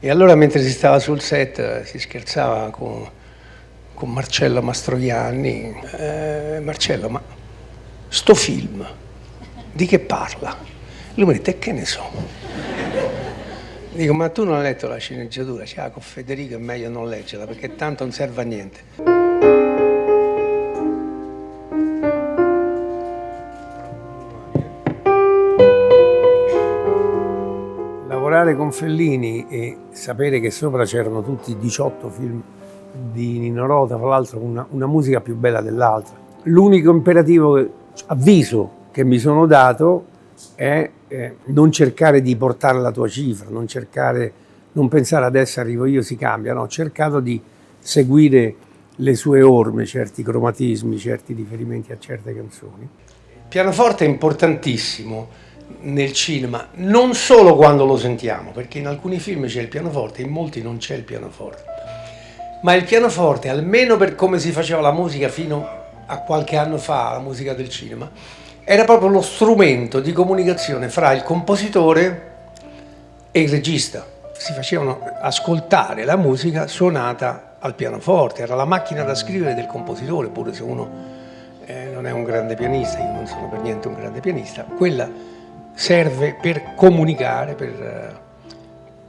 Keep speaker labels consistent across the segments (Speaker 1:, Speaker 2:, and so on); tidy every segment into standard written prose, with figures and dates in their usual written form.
Speaker 1: E allora mentre si stava sul set si scherzava con Marcello Mastroianni. Marcello, ma sto film di che parla? Lui mi ha detto, e che ne so? Dico, ma tu non hai letto la sceneggiatura? Cioè, con Federico è meglio non leggerla perché tanto non serve a niente. Lavorare con Fellini e sapere che sopra c'erano tutti 18 film di Nino Rota, fra l'altro con una musica più bella dell'altra. L'unico imperativo, avviso che mi sono dato è non cercare di portare la tua cifra, non pensare adesso arrivo io, si cambia, no, ho cercato di seguire le sue orme, certi cromatismi, certi riferimenti a certe canzoni. Il pianoforte è importantissimo nel cinema, non solo quando lo sentiamo, perché in alcuni film c'è il pianoforte, in molti non c'è il pianoforte, ma il pianoforte, almeno per come si faceva la musica fino a qualche anno fa, la musica del cinema, era proprio lo strumento di comunicazione fra il compositore e il regista. Si facevano ascoltare la musica suonata al pianoforte, era la macchina da scrivere del compositore, pure se uno non è un grande pianista, io non sono per niente un grande pianista, quella serve per comunicare,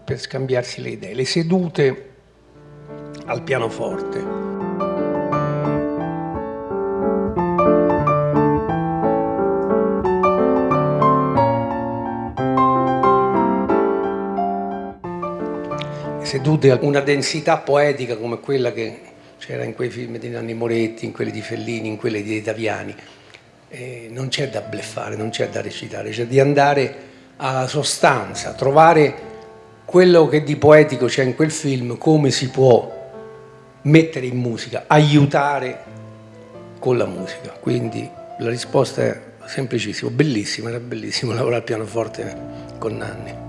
Speaker 1: per scambiarsi le idee, le sedute al pianoforte. Sedute a una densità poetica come quella che c'era in quei film di Nanni Moretti, in quelli di Fellini, in quelli di Taviani. Non c'è da bluffare, non c'è da recitare, c'è di andare alla sostanza, trovare quello che di poetico c'è in quel film, come si può mettere in musica, aiutare con la musica. Quindi la risposta è semplicissima, bellissima, era bellissimo lavorare al pianoforte con Nanni.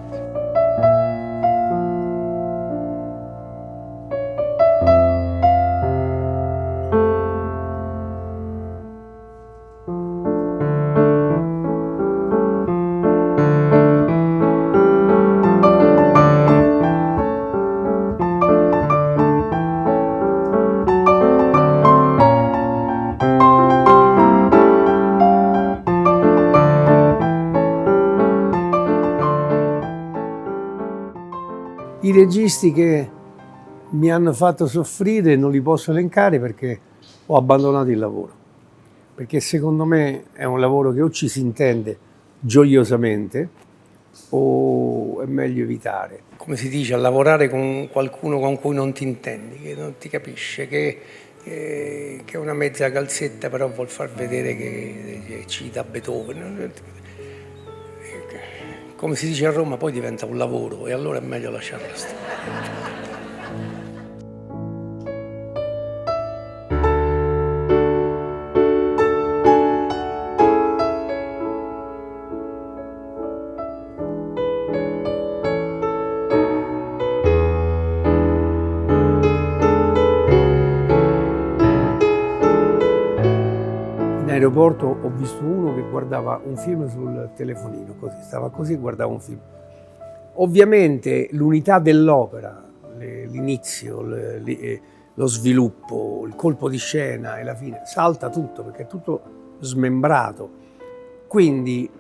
Speaker 1: I registi che mi hanno fatto soffrire non li posso elencare perché ho abbandonato il lavoro, perché secondo me è un lavoro che o ci si intende gioiosamente o è meglio evitare. Come si dice, a lavorare con qualcuno con cui non ti intendi, che non ti capisce, che è una mezza calzetta però vuol far vedere che cita Beethoven. Come si dice a Roma, poi diventa un lavoro e allora è meglio lasciarlo stare. In aeroporto ho visto uno che guardava un film sul telefonino, così, stava così e guardava un film. Ovviamente l'unità dell'opera, l'inizio, lo sviluppo, il colpo di scena e la fine, salta tutto perché è tutto smembrato. Quindi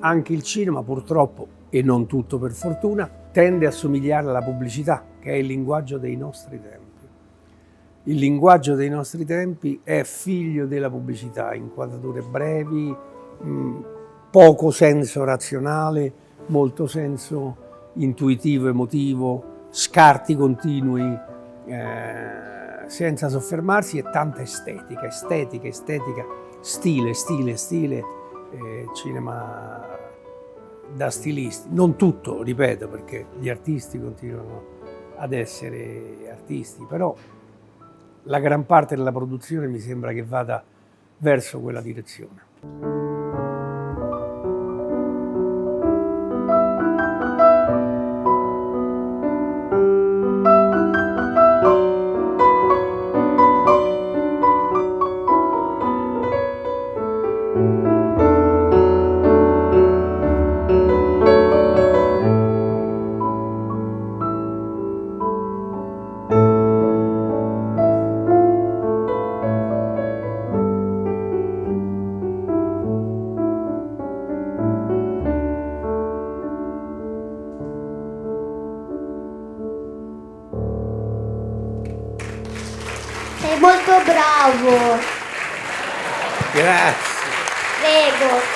Speaker 1: anche il cinema purtroppo, e non tutto per fortuna, tende a somigliare alla pubblicità, che è il linguaggio dei nostri tempi. Il linguaggio dei nostri tempi è figlio della pubblicità, inquadrature brevi, poco senso razionale, molto senso intuitivo, emotivo, scarti continui, senza soffermarsi, e tanta estetica, stile, cinema da stilisti. Non tutto, ripeto, perché gli artisti continuano ad essere artisti, però la gran parte della produzione mi sembra che vada verso quella direzione.
Speaker 2: Sei molto bravo.
Speaker 1: Grazie.
Speaker 2: Prego.